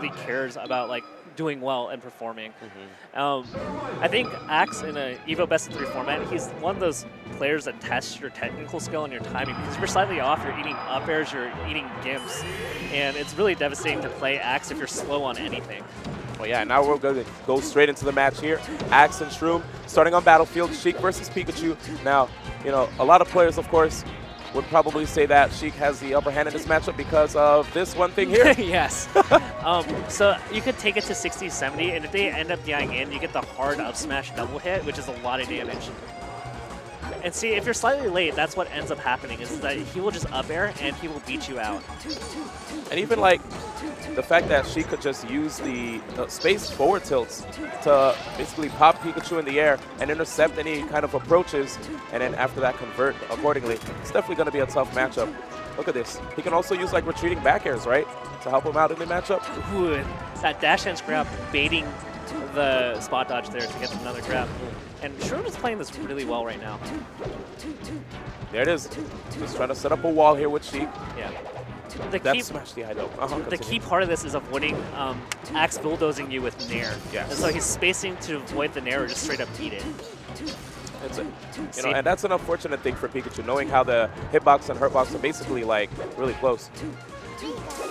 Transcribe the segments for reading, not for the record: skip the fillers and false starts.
really cares about like doing well and performing. I think Axe in a Evo Best of 3 format, he's one of those players that tests your technical skill and your timing. Because if you're slightly off, you're eating up airs, you're eating gimps, and it's really devastating to play Axe if you're slow on anything. Well, yeah, now we're going to go straight into the match here. Axe and Shroomed starting on Battlefield, Sheik versus Pikachu. Now, you know, a lot of players, of course, would probably say that Sheik has the upper hand in this matchup because of this one thing here. Yes. So you could take it to 60, 70, and if they end up dying in, you get the hard up smash double hit, which is a lot of damage. And see, if you're slightly late, that's what ends up happening, is that he will just up air and he will beat you out. And even like the fact that she could just use the space forward tilts to basically pop Pikachu in the air and intercept any kind of approaches, and then after that convert accordingly. It's definitely going to be a tough matchup. Look at this. He can also use like retreating back airs, right, to help him out in the matchup. Ooh, that dash dance grab baiting the spot dodge there to get another grab. And Shroomed is playing this really well right now. There it is. He's trying to set up a wall here with Sheik. Yeah. That smashed the idol. The key part of this is avoiding Axe bulldozing you with Nair. Yes. And so he's spacing to avoid the Nair or just straight up beat it. That's it. You know, and that's an unfortunate thing for Pikachu, knowing how the hitbox and hurtbox are basically like really close.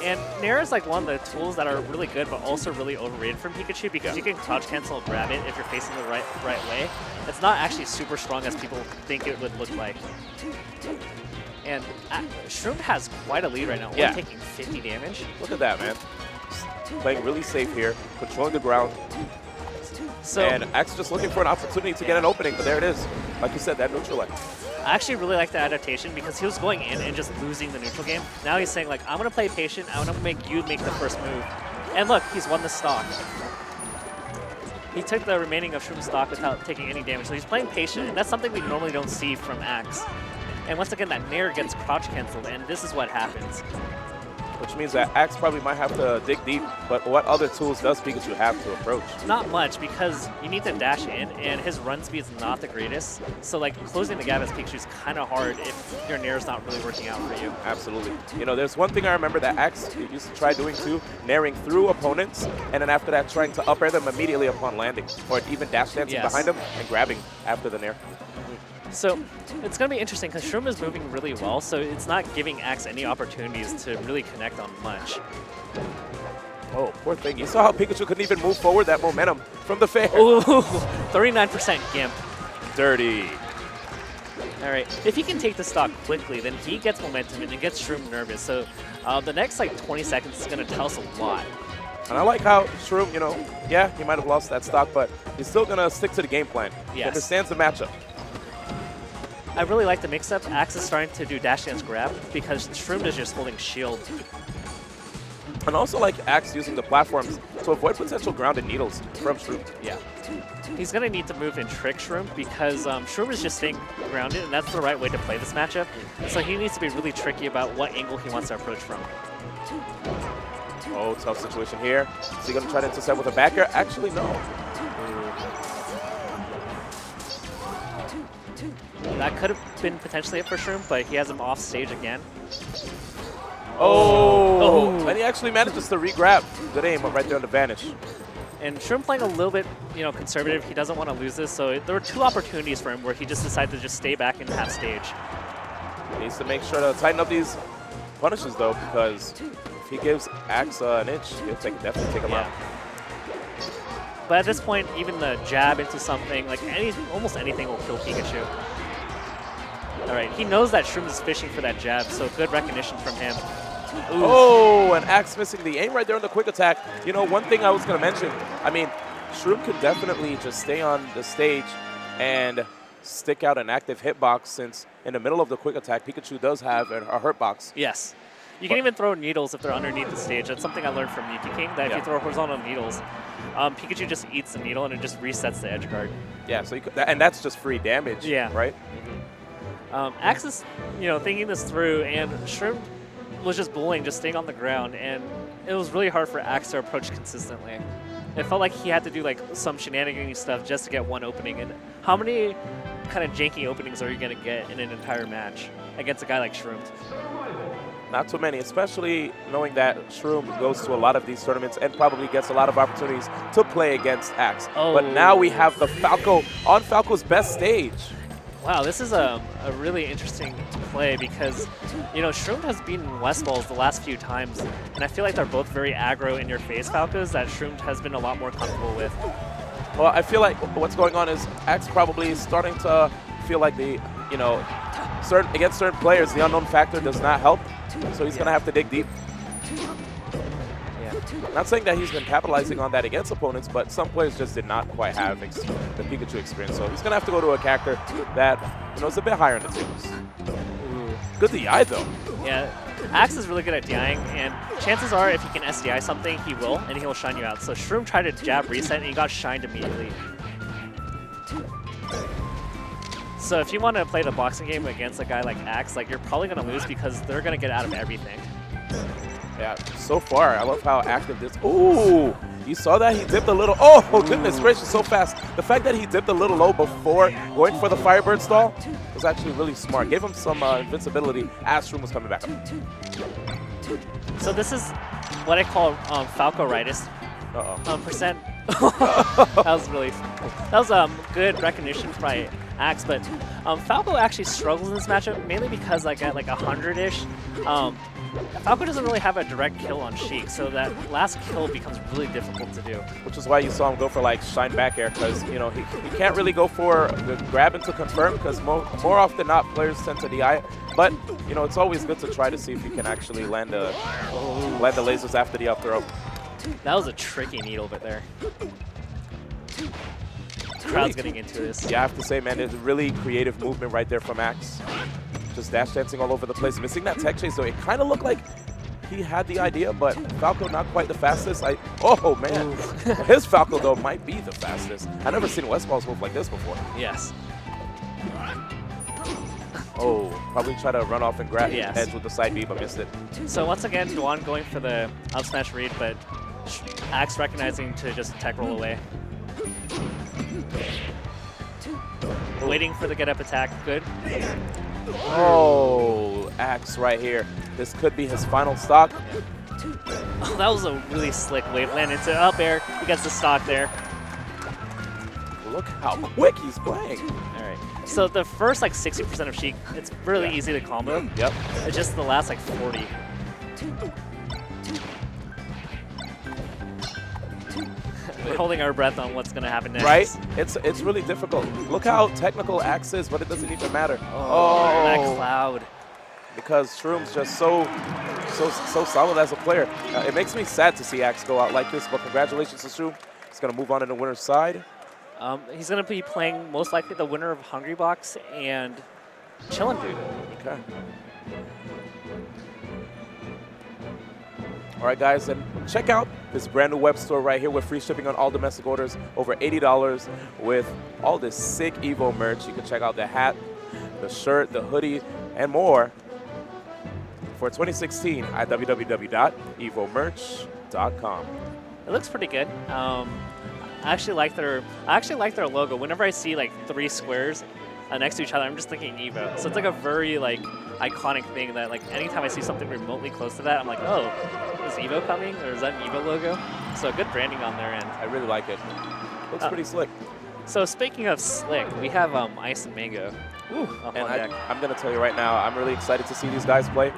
And Nair is like one of the tools that are really good, but also really overrated from Pikachu because you can crouch cancel and grab it if you're facing the right way. It's not actually super strong as people think it would look like. And Shroomed has quite a lead right now, only taking 50 damage. Look at that, man. Playing really safe here, controlling the ground. So, and Axe just looking for an opportunity to get an opening, but there it is. Like you said, that neutral line. I actually really like the adaptation because he was going in and just losing the neutral game. Now he's saying, like, I'm going to play patient. I'm going to make you make the first move. And look, he's won the stock. He took the remaining of Shroom's stock without taking any damage. So he's playing patient, and that's something we normally don't see from Axe. And once again, that Nair gets crouch canceled, and this is what happens. Which means that Axe probably might have to dig deep, but what other tools does Pikachu have to approach? Not much, because you need to dash in, and his run speed is not the greatest. So, like, closing the gap as Pikachu is kind of hard if your Nair is not really working out for you. Absolutely. You know, there's one thing I remember that Axe used to try doing too, Nairing through opponents, and then after that trying to up air them immediately upon landing, or even dash dancing behind them and grabbing after the Nair. So it's going to be interesting because Shroomed is moving really well, so it's not giving Axe any opportunities to really connect on much. Oh, poor thing. You saw how Pikachu couldn't even move forward that momentum from the fair. Ooh, 39% Gimp. Dirty. All right, if he can take the stock quickly, then he gets momentum and it gets Shroomed nervous. So the next like 20 seconds is going to tell us a lot. And I like how Shroomed, you know, yeah, he might have lost that stock, but he's still going to stick to the game plan. He understands the matchup. I really like the mix-up. Axe is starting to do dash dance grab because Shroomed is just holding shield. And also like Axe using the platforms to avoid potential grounded needles from Shroomed. Yeah. He's going to need to move and trick Shroomed because Shroomed is just staying grounded, and that's the right way to play this matchup. So he needs to be really tricky about what angle he wants to approach from. Oh, tough situation here. Is he going to try to intercept with a back air? Actually, no. That could have been potentially it for Shroomed, but he has him off stage again. Oh! And he actually manages to re-grab. Good aim right there on the vanish. And Shroomed playing a little bit, you know, conservative. He doesn't want to lose this, so there were 2 opportunities for him where he just decided to just stay back in half stage. He needs to make sure to tighten up these punishes, though, because if he gives Axe an inch, he'll definitely take him out. But at this point, even the jab into something, like almost anything will kill Pikachu. All right, he knows that Shroomed is fishing for that jab, so good recognition from him. Ooh. Oh, and Axe missing the aim right there on the quick attack. You know, one thing I was going to mention, I mean, Shroomed could definitely just stay on the stage and stick out an active hitbox, since in the middle of the quick attack, Pikachu does have a hurtbox. Yes. You can even throw needles if they're underneath the stage. That's something I learned from Yuki King, that if you throw horizontal needles, Pikachu just eats the needle and it just resets the edge guard. Yeah, so you could, and that's just free damage, right? Axe is, you know, thinking this through, and Shroomed was just bullying, just staying on the ground, and it was really hard for Axe to approach consistently. It felt like he had to do like some shenanigan stuff just to get one opening, and how many kind of janky openings are you going to get in an entire match against a guy like Shroomed? Not too many, especially knowing that Shroomed goes to a lot of these tournaments and probably gets a lot of opportunities to play against Axe. Oh. But now we have the Falco on Falco's best stage. Wow, this is a really interesting play because, you know, Shroomed has beaten West Balls the last few times, and I feel like they're both very aggro in your face Falcos that Shroomed has been a lot more comfortable with. Well, I feel like what's going on is Axe probably starting to feel like the, you know, against certain players, the unknown factor does not help, so he's going to have to dig deep. Not saying that he's been capitalizing on that against opponents, but some players just did not quite have the Pikachu experience. So he's going to have to go to a character that, you know, is a bit higher in the tables. Good DI, though. Yeah, Axe is really good at DIing, and chances are if he can SDI something, he will, and he will shine you out. So Shroomed tried to jab reset, and he got shined immediately. So if you want to play the boxing game against a guy like Axe, like, you're probably going to lose because they're going to get out of everything. Yeah, so far, I love how active this. Ooh, you saw that? He dipped a little. Oh, goodness gracious, so fast. The fact that he dipped a little low before going for the Firebird stall was actually really smart. Gave him some invincibility as Shroomed was coming back up. So this is what I call Falco-ritis. Percent. That was good recognition by Axe, but Falco actually struggles in this matchup mainly because like at like 100-ish. Falco doesn't really have a direct kill on Sheik, so that last kill becomes really difficult to do. Which is why you saw him go for like shine back air, because you know he can't really go for the grab into confirm, because more often than not players tend to DI. But you know it's always good to try to see if you can actually land the lasers after the up throw. That was a tricky needle bit there. Crowd's getting into this. Yeah, I have to say, man, there's a really creative movement right there from Axe. Just dash dancing all over the place. Missing that tech chase, though. It kind of looked like he had the idea, but Falco not quite the fastest. Oh, man. His Falco, though, might be the fastest. I've never seen West Balls move like this before. Yes. Oh, probably try to run off and grab edge with the side B, but missed it. So once again, Duan going for the up smash read, but Axe recognizing to just tech roll away. Waiting for the get up attack. Good. Oh, Axe right here. This could be his final stock. Oh, that was a really slick wave land into up air. He gets the stock there. Look how quick he's playing. All right. So the first like 60% of Sheik, it's really easy to combo. Yep. It's just the last like 40. We're holding our breath on what's going to happen next. Right? It's really difficult. Look how technical Axe is, but it doesn't even matter. Oh, that cloud. Because Shroomed's just so solid as a player. It makes me sad to see Axe go out like this, but congratulations to Shroomed. He's going to move on to the winner's side. He's going to be playing most likely the winner of Hungry Box and Chillin' Dude. Okay. All right, guys, and check out this brand new web store right here with free shipping on all domestic orders, over $80 with all this sick Evo merch. You can check out the hat, the shirt, the hoodie, and more for 2016 at www.evomerch.com. It looks pretty good. I actually like their logo. Whenever I see like 3 squares next to each other, I'm just thinking Evo. So it's like a very like iconic thing that like anytime I see something remotely close to that, I'm like, oh, is Evo coming, or is that an Evo logo? So good branding on their end. I really like it. Looks pretty slick. So speaking of slick, we have Ice and Mango. And I'm going to tell you right now, I'm really excited to see these guys play.